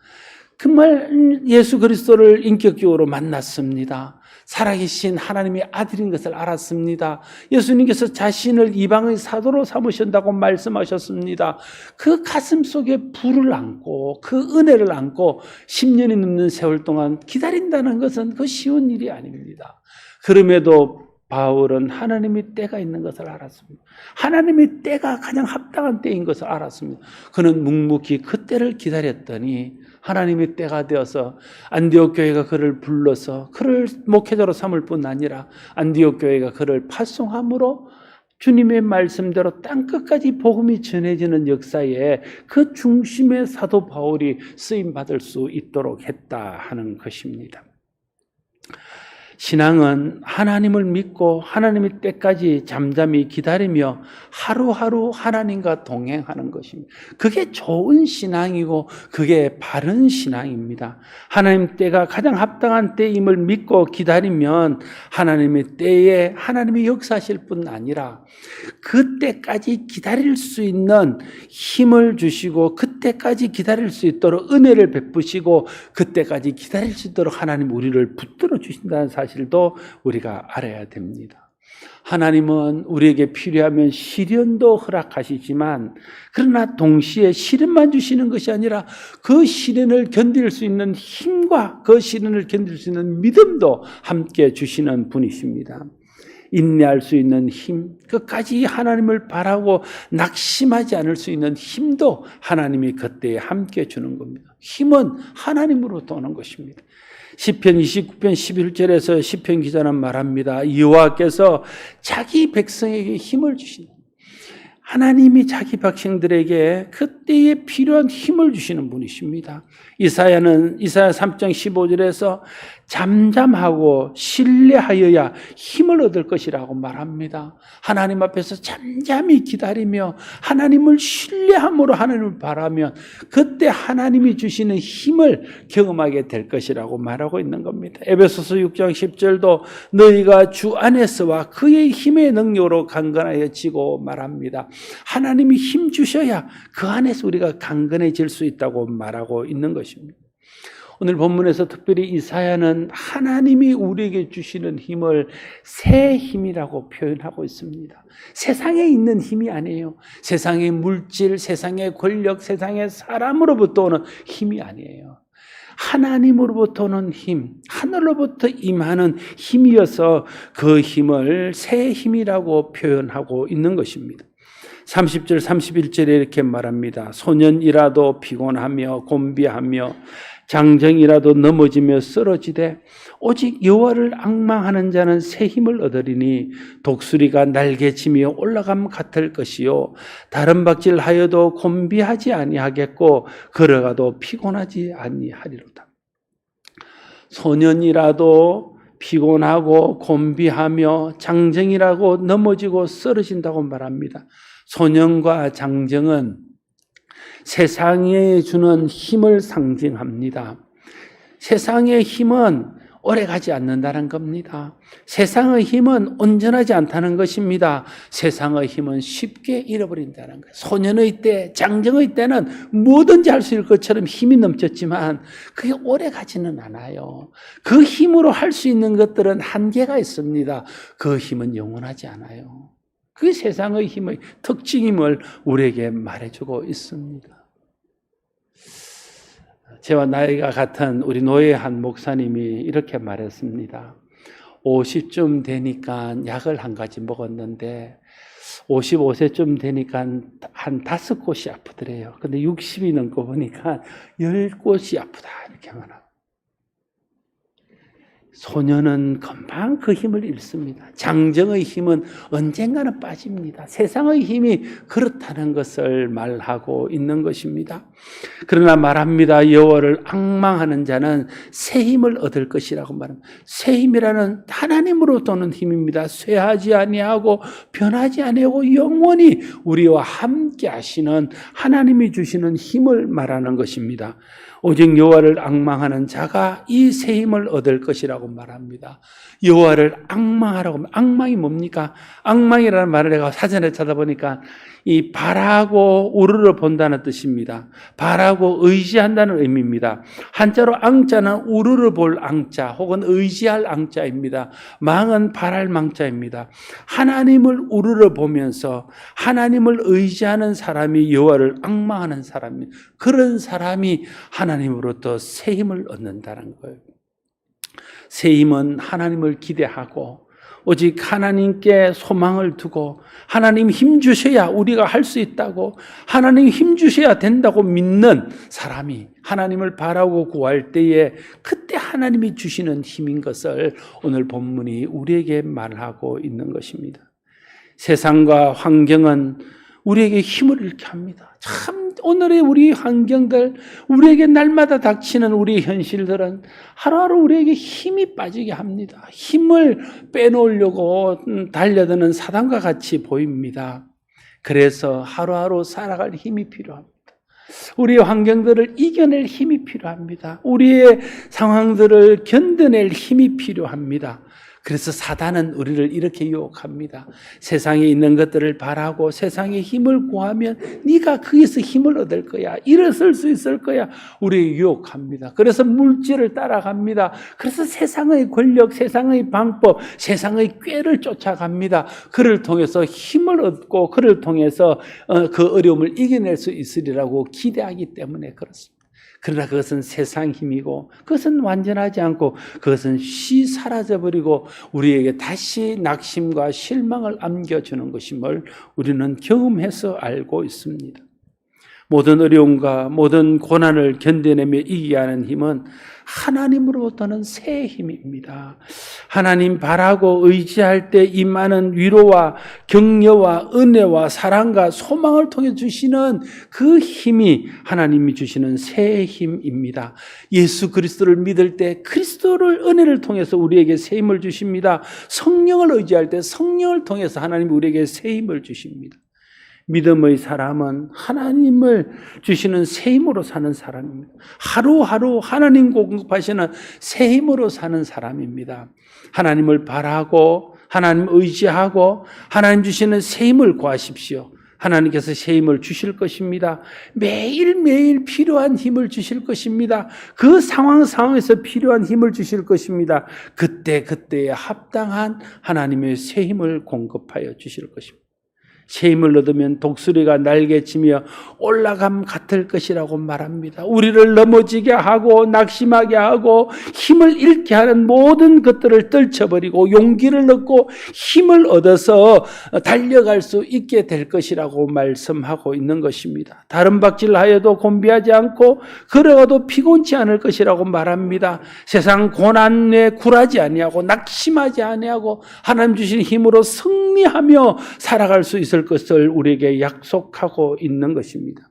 정말 예수 그리스도를 인격적으로 만났습니다. 살아계신 하나님의 아들인 것을 알았습니다. 예수님께서 자신을 이방의 사도로 삼으신다고 말씀하셨습니다. 그 가슴 속에 불을 안고 그 은혜를 안고 10년이 넘는 세월 동안 기다린다는 것은 그 쉬운 일이 아닙니다. 그럼에도 바울은 하나님의 때가 있는 것을 알았습니다. 하나님의 때가 가장 합당한 때인 것을 알았습니다. 그는 묵묵히 그 때를 기다렸더니 하나님의 때가 되어서 안디옥 교회가 그를 불러서 그를 목회자로 삼을 뿐 아니라 안디옥 교회가 그를 파송함으로 주님의 말씀대로 땅끝까지 복음이 전해지는 역사에 그 중심의 사도 바울이 쓰임받을 수 있도록 했다 하는 것입니다. 신앙은 하나님을 믿고 하나님의 때까지 잠잠히 기다리며 하루하루 하나님과 동행하는 것입니다. 그게 좋은 신앙이고 그게 바른 신앙입니다. 하나님 때가 가장 합당한 때임을 믿고 기다리면 하나님의 때에 하나님이 역사하실 뿐 아니라 그때까지 기다릴 수 있는 힘을 주시고 그때까지 기다릴 수 있도록 은혜를 베푸시고 그때까지 기다릴 수 있도록 하나님 우리를 붙들어 주신다는 사실도 우리가 알아야 됩니다. 하나님은 우리에게 필요하면 시련도 허락하시지만 그러나 동시에 시련만 주시는 것이 아니라 그 시련을 견딜 수 있는 힘과 그 시련을 견딜 수 있는 믿음도 함께 주시는 분이십니다. 인내할 수 있는 힘, 끝까지 하나님을 바라고 낙심하지 않을 수 있는 힘도 하나님이 그때에 함께 주는 겁니다. 힘은 하나님으로부터 오는 것입니다. 시편 29편 11절에서 시편 기자는 말합니다. 여호와께서 자기 백성에게 힘을 주신다. 하나님이 자기 백성들에게 그때에 필요한 힘을 주시는 분이십니다. 이사야 3장 15절에서 잠잠하고 신뢰하여야 힘을 얻을 것이라고 말합니다. 하나님 앞에서 잠잠히 기다리며 하나님을 신뢰함으로 하나님을 바라면 그때 하나님이 주시는 힘을 경험하게 될 것이라고 말하고 있는 겁니다. 에베소서 6장 10절도 너희가 주 안에서와 그의 힘의 능력으로 강건하여 지고 말합니다. 하나님이 힘 주셔야 그 안에서 우리가 강건해질 수 있다고 말하고 있는 것입니다. 오늘 본문에서 특별히 이사야는 하나님이 우리에게 주시는 힘을 새 힘이라고 표현하고 있습니다. 세상에 있는 힘이 아니에요. 세상의 물질, 세상의 권력, 세상의 사람으로부터 오는 힘이 아니에요. 하나님으로부터 오는 힘, 하늘로부터 임하는 힘이어서 그 힘을 새 힘이라고 표현하고 있는 것입니다. 30절 31절에 이렇게 말합니다. 소년이라도 피곤하며 곤비하며 장정이라도 넘어지며 쓰러지되 오직 여호와를 앙망하는 자는 새 힘을 얻으리니 독수리가 날개치며 올라감 같을 것이요 다른 박질하여도 곤비하지 아니하겠고 걸어가도 피곤하지 아니하리로다. 소년이라도 피곤하고 곤비하며 장정이라고 넘어지고 쓰러진다고 말합니다. 소년과 장정은 세상에 주는 힘을 상징합니다. 세상의 힘은 오래가지 않는다는 겁니다. 세상의 힘은 온전하지 않다는 것입니다. 세상의 힘은 쉽게 잃어버린다는 거예요. 소년의 때, 장정의 때는 뭐든지 할 수 있을 것처럼 힘이 넘쳤지만 그게 오래가지는 않아요. 그 힘으로 할 수 있는 것들은 한계가 있습니다. 그 힘은 영원하지 않아요. 그게 세상의 힘의 특징임을 우리에게 말해주고 있습니다. 저와 나이가 같은 우리 노예 한 목사님이 이렇게 말했습니다. 50쯤 되니까 약을 한 가지 먹었는데 55세쯤 되니까 한 5곳이 아프더래요. 근데 60이 넘고 보니까 10곳이 아프다 이렇게 말하고. 소년은 금방 그 힘을 잃습니다. 장정의 힘은 언젠가는 빠집니다. 세상의 힘이 그렇다는 것을 말하고 있는 것입니다. 그러나 말합니다. 여호와를 앙망하는 자는 새 힘을 얻을 것이라고 말합니다. 새 힘이라는 하나님으로부터 오는 힘입니다. 쇠하지 아니하고 변하지 아니하고 영원히 우리와 함께 하시는 하나님이 주시는 힘을 말하는 것입니다. 오직 여호와를 앙망하는 자가 이 새 힘을 얻을 것이라고 말합니다. 여호와를 앙망하라고. 앙망이 뭡니까? 앙망이라는 말을 내가 사전에 찾아보니까 이 바라고 우르르 본다는 뜻입니다. 바라고 의지한다는 의미입니다. 한자로 앙자는 우르르 볼 앙자 혹은 의지할 앙자입니다. 망은 바랄 망자입니다. 하나님을 우르르 보면서 하나님을 의지하는 사람이 여호와를 앙망하는 사람입니다. 그런 사람이 하나님으로부터 새 힘을 얻는다는 거예요. 새 힘은 하나님을 기대하고 오직 하나님께 소망을 두고 하나님 힘 주셔야 우리가 할 수 있다고 하나님 힘 주셔야 된다고 믿는 사람이 하나님을 바라고 구할 때에 그때 하나님이 주시는 힘인 것을 오늘 본문이 우리에게 말하고 있는 것입니다. 세상과 환경은 우리에게 힘을 잃게 합니다. 참 오늘의 우리 환경들, 우리에게 날마다 닥치는 우리 현실들은 하루하루 우리에게 힘이 빠지게 합니다. 힘을 빼놓으려고 달려드는 사단과 같이 보입니다. 그래서 하루하루 살아갈 힘이 필요합니다. 우리의 환경들을 이겨낼 힘이 필요합니다. 우리의 상황들을 견뎌낼 힘이 필요합니다. 그래서 사단은 우리를 이렇게 유혹합니다. 세상에 있는 것들을 바라고 세상에 힘을 구하면 네가 거기서 힘을 얻을 거야. 일어설 수 있을 거야. 우리를 유혹합니다. 그래서 물질을 따라갑니다. 그래서 세상의 권력, 세상의 방법, 세상의 꾀를 쫓아갑니다. 그를 통해서 힘을 얻고 그를 통해서 그 어려움을 이겨낼 수 있으리라고 기대하기 때문에 그렇습니다. 그러나 그것은 세상 힘이고 그것은 완전하지 않고 그것은 사라져버리고 우리에게 다시 낙심과 실망을 안겨주는 것임을 우리는 경험해서 알고 있습니다. 모든 어려움과 모든 고난을 견뎌내며 이기게 하는 힘은 하나님으로부터는 새 힘입니다. 하나님 바라고 의지할 때 임하는 위로와 격려와 은혜와 사랑과 소망을 통해 주시는 그 힘이 하나님이 주시는 새 힘입니다. 예수 그리스도를 믿을 때 그리스도를 은혜를 통해서 우리에게 새 힘을 주십니다. 성령을 의지할 때 성령을 통해서 하나님이 우리에게 새 힘을 주십니다. 믿음의 사람은 하나님을 주시는 새 힘으로 사는 사람입니다. 하루하루 하나님 공급하시는 새 힘으로 사는 사람입니다. 하나님을 바라고 하나님 의지하고 하나님 주시는 새 힘을 구하십시오. 하나님께서 새 힘을 주실 것입니다. 매일매일 필요한 힘을 주실 것입니다. 그 상황에서 필요한 힘을 주실 것입니다. 그때에 합당한 하나님의 새 힘을 공급하여 주실 것입니다. 새 힘을 얻으면 독수리가 날개치며 올라감 같을 것이라고 말합니다. 우리를 넘어지게 하고 낙심하게 하고 힘을 잃게 하는 모든 것들을 떨쳐버리고 용기를 얻고 힘을 얻어서 달려갈 수 있게 될 것이라고 말씀하고 있는 것입니다. 다른 박질하여도 곤비하지 않고 걸어가도 피곤치 않을 것이라고 말합니다. 세상 고난에 굴하지 아니하고 낙심하지 아니하고 하나님 주신 힘으로 승리하며 살아갈 수 있을 것을 우리에게 약속하고 있는 것입니다.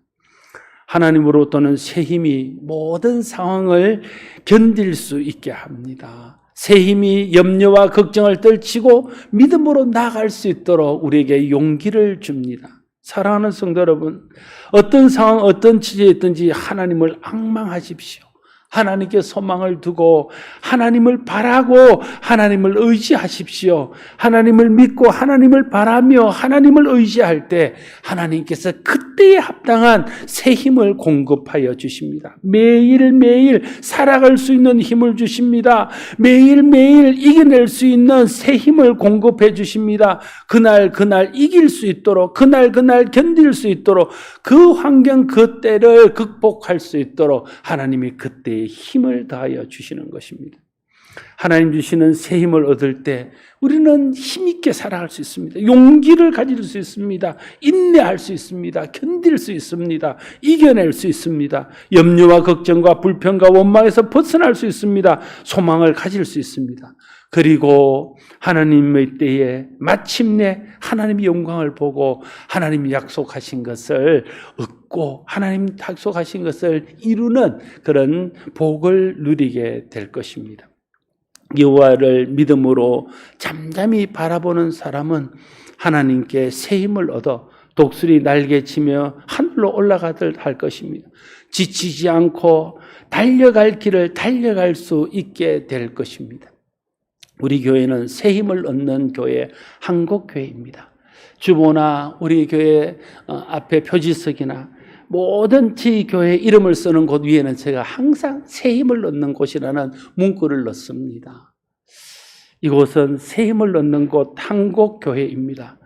하나님으로부터는 새 힘이 모든 상황을 견딜 수 있게 합니다. 새 힘이 염려와 걱정을 떨치고 믿음으로 나아갈 수 있도록 우리에게 용기를 줍니다. 사랑하는 성도 여러분, 어떤 상황, 어떤 처지에 있든지 하나님을 앙망하십시오. 하나님께 소망을 두고 하나님을 바라고 하나님을 의지하십시오. 하나님을 믿고 하나님을 바라며 하나님을 의지할 때 하나님께서 그때에 합당한 새 힘을 공급하여 주십니다. 매일매일 살아갈 수 있는 힘을 주십니다. 매일매일 이겨낼 수 있는 새 힘을 공급해 주십니다. 그날 이길 수 있도록, 그날 견딜 수 있도록, 그 환경 그때를 극복할 수 있도록 하나님이 그때의 힘을 다하여 주시는 것입니다. 하나님 주시는 새 힘을 얻을 때 우리는 힘있게 살아갈 수 있습니다. 용기를 가질 수 있습니다. 인내할 수 있습니다. 견딜 수 있습니다. 이겨낼 수 있습니다. 염려와 걱정과 불평과 원망에서 벗어날 수 있습니다. 소망을 가질 수 있습니다. 그리고 하나님의 때에 마침내 하나님의 영광을 보고 하나님이 약속하신 것을 얻고 하나님 약속하신 것을 이루는 그런 복을 누리게 될 것입니다. 여호와를 믿음으로 잠잠히 바라보는 사람은 하나님께 새 힘을 얻어 독수리 날개치며 하늘로 올라가듯 할 것입니다. 지치지 않고 달려갈 길을 달려갈 수 있게 될 것입니다. 우리 교회는 새 힘을 얻는 교회 한국교회입니다. 주보나 우리 교회 앞에 표지석이나 모든 지교회 이름을 쓰는 곳 위에는 제가 항상 새 힘을 얻는 곳이라는 문구를 넣습니다. 이곳은 새 힘을 얻는 곳 한국교회입니다.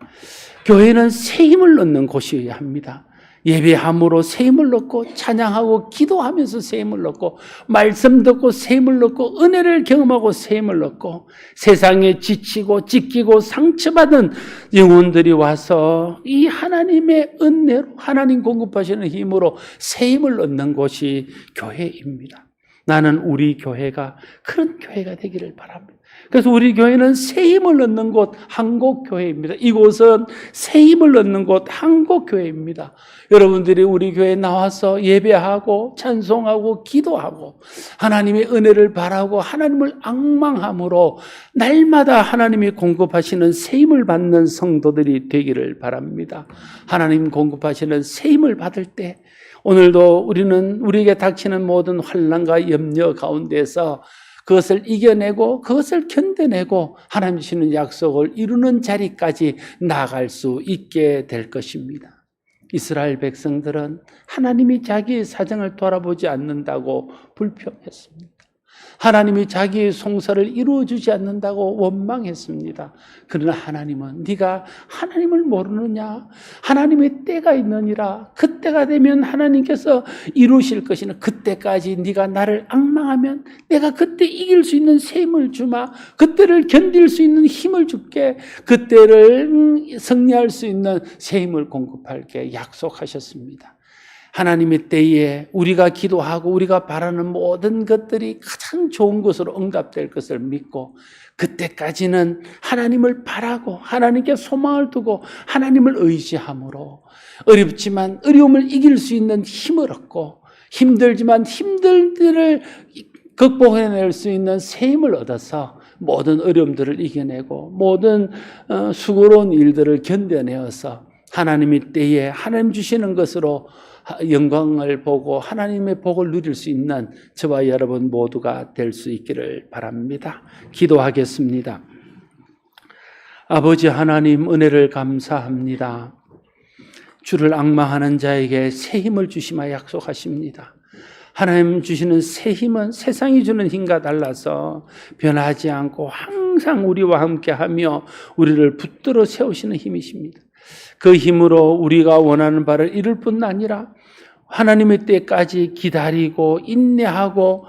교회는 새 힘을 얻는 곳이어야 합니다. 예배함으로 새 힘을 얻고 찬양하고 기도하면서 새 힘을 얻고 말씀 듣고 새 힘을 얻고 은혜를 경험하고 새 힘을 얻고 세상에 지치고 찢기고 상처받은 영혼들이 와서 이 하나님의 은혜로 하나님 공급하시는 힘으로 새 힘을 얻는 곳이 교회입니다. 나는 우리 교회가 그런 교회가 되기를 바랍니다. 그래서 우리 교회는 새 힘을 얻는 곳 한국교회입니다. 이곳은 새 힘을 얻는 곳 한국교회입니다. 여러분들이 우리 교회에 나와서 예배하고 찬송하고 기도하고 하나님의 은혜를 바라고 하나님을 앙망함으로 날마다 하나님이 공급하시는 새 힘을 받는 성도들이 되기를 바랍니다. 하나님 공급하시는 새 힘을 받을 때 오늘도 우리는 우리에게 닥치는 모든 환난과 염려 가운데서 그것을 이겨내고 그것을 견뎌내고 하나님 주시는 약속을 이루는 자리까지 나아갈 수 있게 될 것입니다. 이스라엘 백성들은 하나님이 자기의 사정을 돌아보지 않는다고 불평했습니다. 하나님이 자기의 송사를 이루어주지 않는다고 원망했습니다. 그러나 하나님은 네가 하나님을 모르느냐? 하나님의 때가 있느니라. 그때가 되면 하나님께서 이루실 것이나 그때까지 네가 나를 앙망하면 내가 그때 이길 수 있는 새 힘을 주마. 그때를 견딜 수 있는 힘을 줄게. 그때를 승리할 수 있는 새 힘을 공급할게 약속하셨습니다. 하나님의 때에 우리가 기도하고 우리가 바라는 모든 것들이 가장 좋은 것으로 응답될 것을 믿고 그때까지는 하나님을 바라고 하나님께 소망을 두고 하나님을 의지함으로 어렵지만 어려움을 이길 수 있는 힘을 얻고 힘들지만 힘들들을 극복해낼 수 있는 새 힘을 얻어서 모든 어려움들을 이겨내고 모든 수고로운 일들을 견뎌내어서 하나님의 때에 하나님 주시는 것으로 영광을 보고 하나님의 복을 누릴 수 있는 저와 여러분 모두가 될 수 있기를 바랍니다. 기도하겠습니다. 아버지 하나님 은혜를 감사합니다. 주를 앙망하는 자에게 새 힘을 주시마 약속하십니다. 하나님 주시는 새 힘은 세상이 주는 힘과 달라서 변하지 않고 항상 우리와 함께하며 우리를 붙들어 세우시는 힘이십니다. 그 힘으로 우리가 원하는 바를 이룰 뿐 아니라 하나님의 때까지 기다리고 인내하고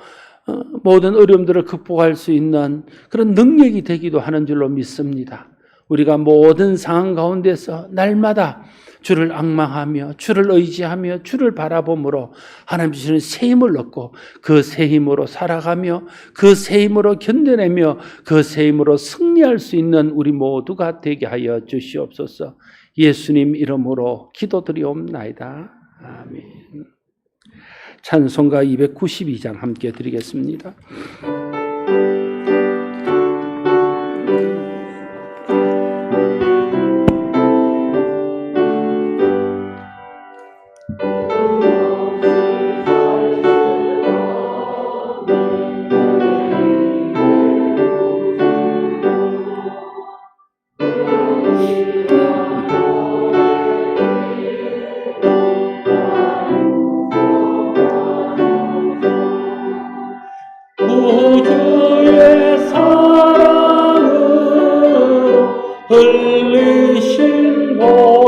모든 어려움들을 극복할 수 있는 그런 능력이 되기도 하는 줄로 믿습니다. 우리가 모든 상황 가운데서 날마다 주를 앙망하며 주를 의지하며 주를 바라봄으로 하나님 주시는 새 힘을 얻고 그 새 힘으로 살아가며 그 새 힘으로 견뎌내며 그 새 힘으로 승리할 수 있는 우리 모두가 되게 하여 주시옵소서. 예수님 이름으로 기도드리옵나이다. 아멘. 찬송가 292장 함께 드리겠습니다.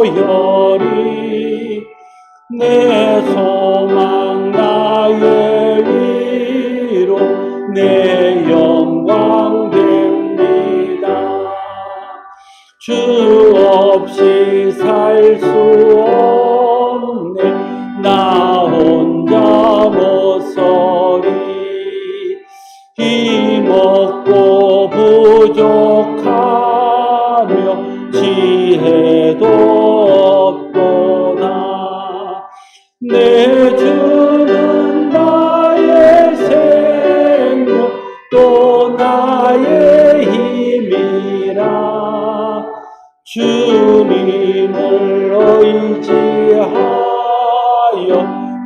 보혈이 내 소망 나의 위로 내 영광 됩니다. 주 없이 살 수 없네 나 혼자 못 서리 힘없고 부족하며 지혜도 없도다 내 주는 나의 생명 또 나의 힘이라 주님을 의지하여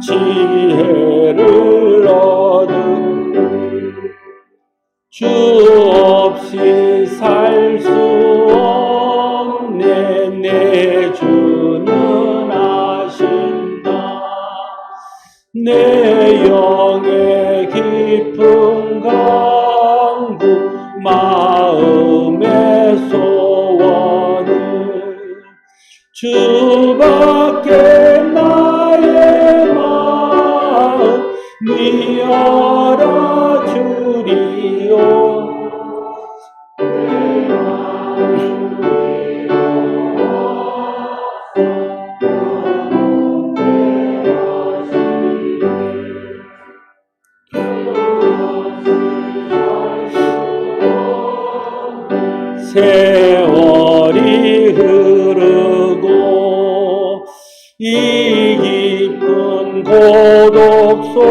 지혜를 얻은 주 없이 살 수 없네 내 주는 아신다 내 영의 깊은 강구 마음의 소원을 주밖에 나의 마음이 알아주리오 세월이 흐르고 이 깊은 고독 속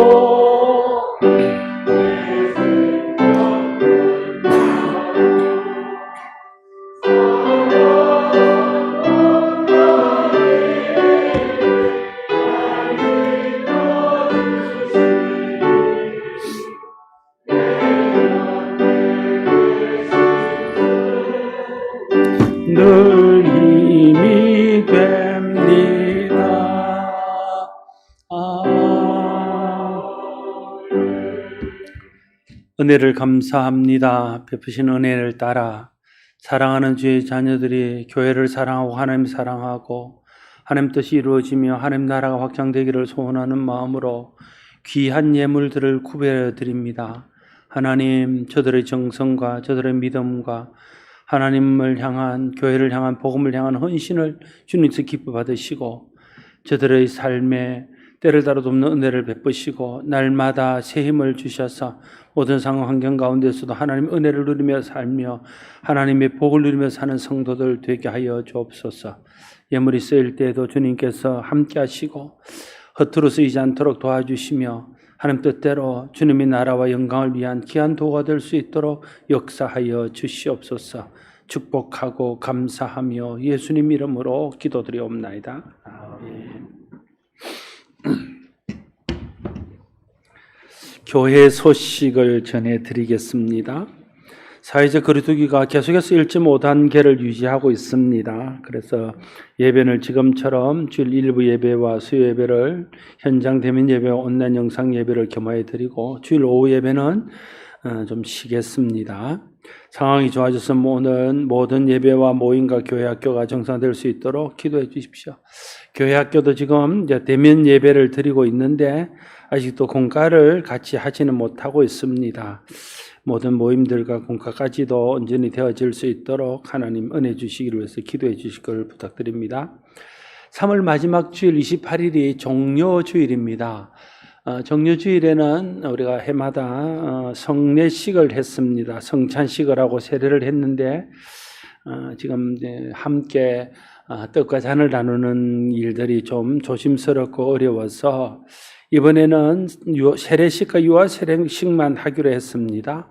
늘 힘이 됩니다. 은혜를 감사합니다. 베푸신 은혜를 따라 사랑하는 주의 자녀들이 교회를 사랑하고 하나님 사랑하고 하나님 뜻이 이루어지며 하나님 나라가 확장되기를 소원하는 마음으로 귀한 예물들을 구별해 드립니다. 하나님, 저들의 정성과 저들의 믿음과 하나님을 향한, 교회를 향한, 복음을 향한 헌신을 주님께서 기뻐 받으시고 저들의 삶에 때를 따라도 없는 은혜를 베푸시고 날마다 새 힘을 주셔서 모든 상황 환경 가운데서도 하나님의 은혜를 누리며 살며 하나님의 복을 누리며 사는 성도들 되게 하여 주옵소서. 예물이 쓰일 때에도 주님께서 함께 하시고 허투루 쓰이지 않도록 도와주시며 하나님 뜻대로 주님의 나라와 영광을 위한 귀한 도구가 될 수 있도록 역사하여 주시옵소서. 축복하고 감사하며 예수님 이름으로 기도드리옵나이다. 아멘. 교회 소식을 전해드리겠습니다. 사회적 거리두기가 계속해서 1.5단계를 유지하고 있습니다. 그래서 예배는 지금처럼 주일 일부 예배와 수요 예배를 현장 대면 예배와 온라인 영상 예배를 겸하여 드리고 주일 오후 예배는 좀 쉬겠습니다. 상황이 좋아져서 모든 예배와 모임과 교회 학교가 정상될 수 있도록 기도해 주십시오. 교회 학교도 지금 이제 대면 예배를 드리고 있는데 아직도 공과를 같이 하지는 못하고 있습니다. 모든 모임들과 공과까지도 온전히 되어질 수 있도록 하나님 은혜 주시기를 위해서 기도해 주실 걸 부탁드립니다. 3월 마지막 주일 28일이 종료주일입니다. 종료주일에는 우리가 해마다 성례식을 했습니다. 성찬식을 하고 세례를 했는데 지금 이제 함께 떡과 잔을 나누는 일들이 좀 조심스럽고 어려워서 이번에는 세례식과 유아 세례식만 하기로 했습니다.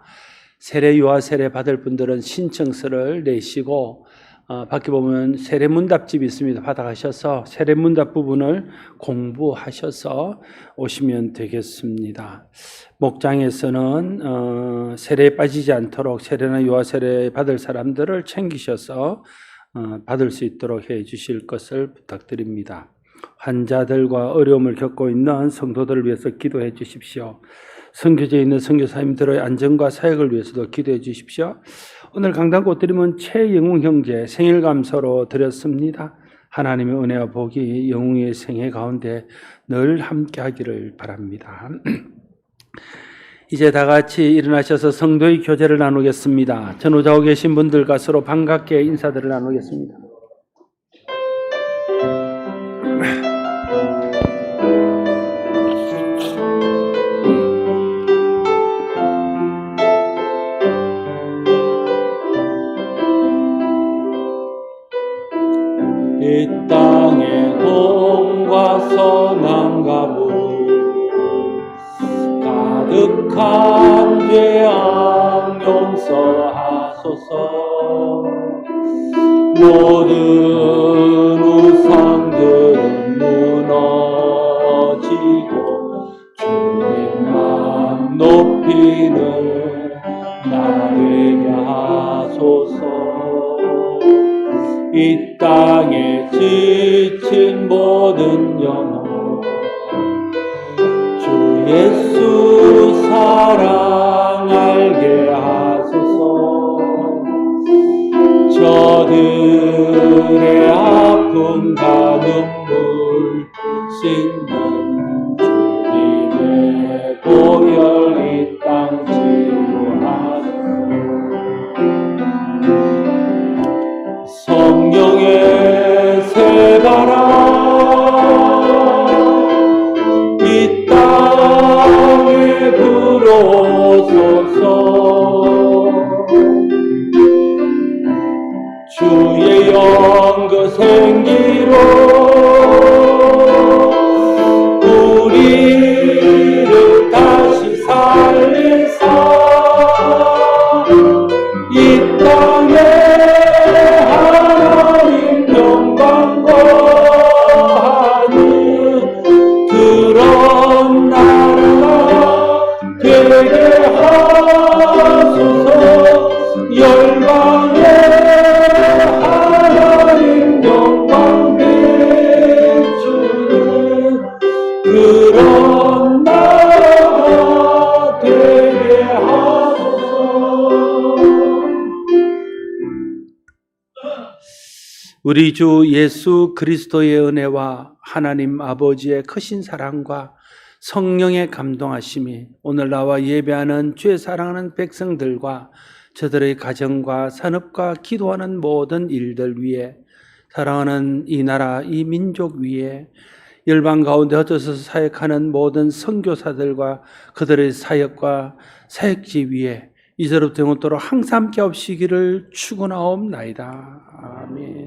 세례 유아 세례 받을 분들은 신청서를 내시고 밖에 보면 세례 문답집이 있습니다. 받아가셔서 세례 문답 부분을 공부하셔서 오시면 되겠습니다. 목장에서는 세례에 빠지지 않도록 세례나 유아 세례 받을 사람들을 챙기셔서 받을 수 있도록 해 주실 것을 부탁드립니다. 환자들과 어려움을 겪고 있는 성도들을 위해서 기도해 주십시오. 선교제에 있는 선교사님들의 안전과 사역을 위해서도 기도해 주십시오. 오늘 강단 꽃 드림은 최영웅 형제 생일 감사로 드렸습니다. 하나님의 은혜와 복이 영웅의 생애 가운데 늘 함께하기를 바랍니다. 이제 다 같이 일어나셔서 성도의 교제를 나누겠습니다. 전후좌우 계신 분들과 서로 반갑게 인사들을 나누겠습니다. 이 땅의 동과 선함과 물 가득한 죄악 용서하소서. 모든 우상들은 무너지고 주님만 높이는 나 되게 하소서. 이 땅에 지친 모든 영혼 주 예수 사랑 알게 하소서. 저들의 아픔과 눈물 씻는 주님의 보혈 이 땅 치유하소서. 성령의 새바람 이 땅에 불어오소서. 주의 영 그 생기로 우리를 다시 살리사 이 땅에 하나님 영광 거하는 그런 나라가 되게 하소서. 열방에 하나님 영광 비추는 그런 나라가 되게 하소서. 우리 주 예수 그리스도의 은혜와 하나님 아버지의 크신 사랑과 성령의 감동하심이 오늘 나와 예배하는 주의 사랑하는 백성들과 저들의 가정과 산업과 기도하는 모든 일들 위에, 사랑하는 이 나라 이 민족 위에, 열방 가운데 흩어져서 사역하는 모든 선교사들과 그들의 사역과 사역지 위에 이제로부터 영원토록 항상 함께 없시기를 축원하옵나이다. 아멘.